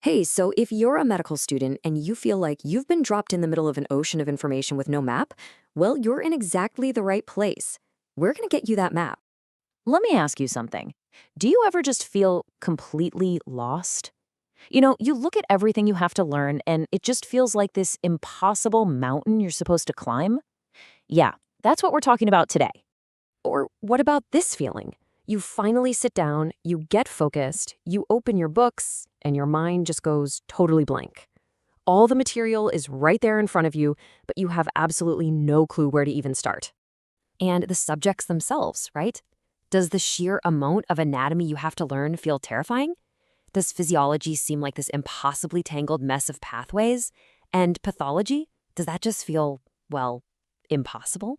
Hey, so if you're a medical student and you feel like you've been dropped in the middle of an ocean of information with no map, well, you're in exactly the right place. We're going to get you that map. Let me ask you something. Do you ever just feel completely lost? You look at everything you have to learn, and it just feels like this impossible mountain you're supposed to climb? Yeah, that's what we're talking about today. Or what about this feeling? You finally sit down, you get focused, you open your books, and your mind just goes totally blank. All the material is right there in front of you, but you have absolutely no clue where to even start. And the subjects themselves, right? Does the sheer amount of anatomy you have to learn feel terrifying? Does physiology seem like this impossibly tangled mess of pathways? And pathology? Does that just feel, well, impossible?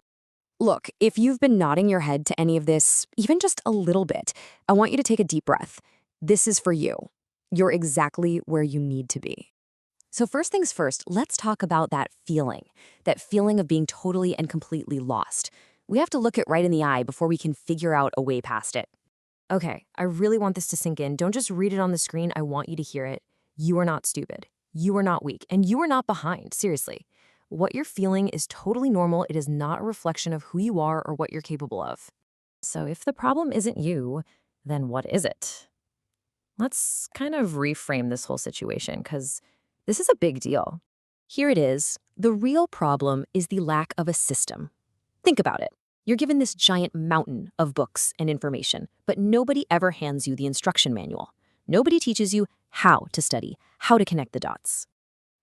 Look, if you've been nodding your head to any of this, even just a little bit, I want you to take a deep breath. This is for you. You're exactly where you need to be. So first things first, let's talk about that feeling of being totally and completely lost. We have to look it right in the eye before we can figure out a way past it. Okay, I really want this to sink in. Don't just read it on the screen. I want you to hear it. You are not stupid. You are not weak. And you are not behind, seriously. What you're feeling is totally normal. It is not a reflection of who you are or what you're capable of. So if the problem isn't you, then what is it? Let's kind of reframe this whole situation because this is a big deal. Here it is. The real problem is the lack of a system. Think about it. You're given this giant mountain of books and information, but nobody ever hands you the instruction manual. Nobody teaches you how to study, how to connect the dots.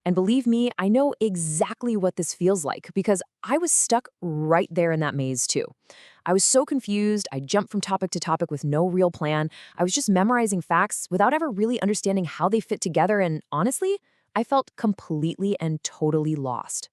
And believe me, I know exactly what this feels like because I was stuck right there in that maze too. I was so confused, I jumped from topic to topic with no real plan. I was just memorizing facts without ever really understanding how they fit together, and honestly, I felt completely and totally lost.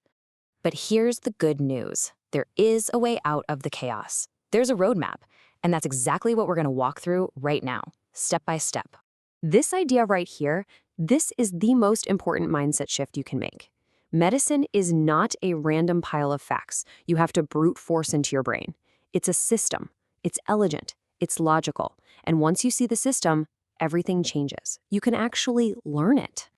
But here's the good news. There is a way out of the chaos. There's a roadmap, and that's exactly what we're going to walk through right now, step by step. This idea right here, this is the most important mindset shift you can make. Medicine is not a random pile of facts you have to brute force into your brain. It's a system. It's elegant. It's logical. And once you see the system, everything changes. You can actually learn it.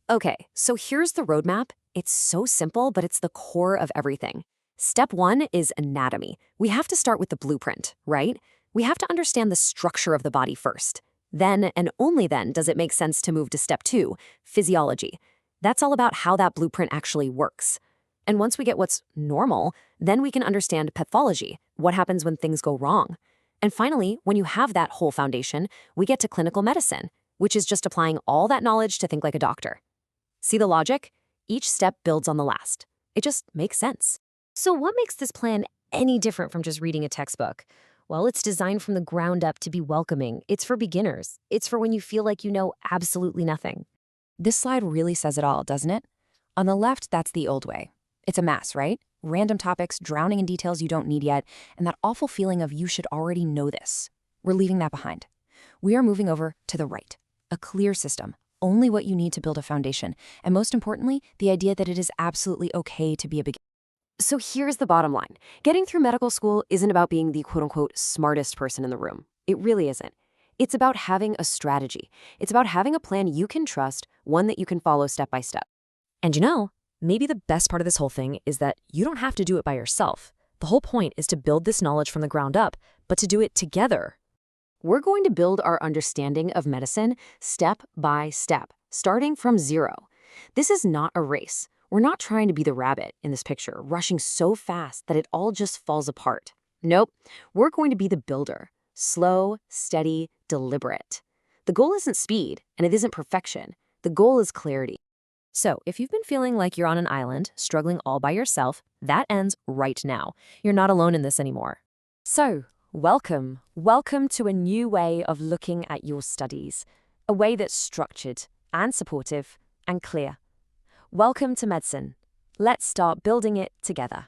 Okay, so here's the roadmap. It's so simple, but it's the core of everything. Step one is anatomy. We have to start with the blueprint, right? We have to understand the structure of the body first. Then, and only then, does it make sense to move to step two, physiology. That's all about how that blueprint actually works. And once we get what's normal, then we can understand pathology, what happens when things go wrong. And finally, when you have that whole foundation, we get to clinical medicine, which is just applying all that knowledge to think like a doctor. See the logic? Each step builds on the last. It just makes sense. So what makes this plan any different from just reading a textbook? Well, it's designed from the ground up to be welcoming. It's for beginners. It's for when you feel like you know absolutely nothing. This slide really says it all, doesn't it? On the left, that's the old way. It's a mess, right? Random topics, drowning in details you don't need yet, and that awful feeling of you should already know this. We're leaving that behind. We are moving over to the right. A clear system. Only what you need to build a foundation. And most importantly, the idea that it is absolutely okay to be a beginner. So here's the bottom line. Getting through medical school isn't about being the quote-unquote smartest person in the room. It really isn't. It's about having a strategy. It's about having a plan you can trust, one that you can follow step by step. And maybe the best part of this whole thing is that you don't have to do it by yourself. The whole point is to build this knowledge from the ground up, but to do it together. We're going to build our understanding of medicine step by step, starting from zero. This is not a race. We're not trying to be the rabbit in this picture, rushing so fast that it all just falls apart. Nope, we're going to be the builder. Slow, steady, deliberate. The goal isn't speed, and it isn't perfection. The goal is clarity. So if you've been feeling like you're on an island, struggling all by yourself, that ends right now. You're not alone in this anymore. So, welcome. Welcome to a new way of looking at your studies. A way that's structured and supportive and clear. Welcome to medicine. Let's start building it together.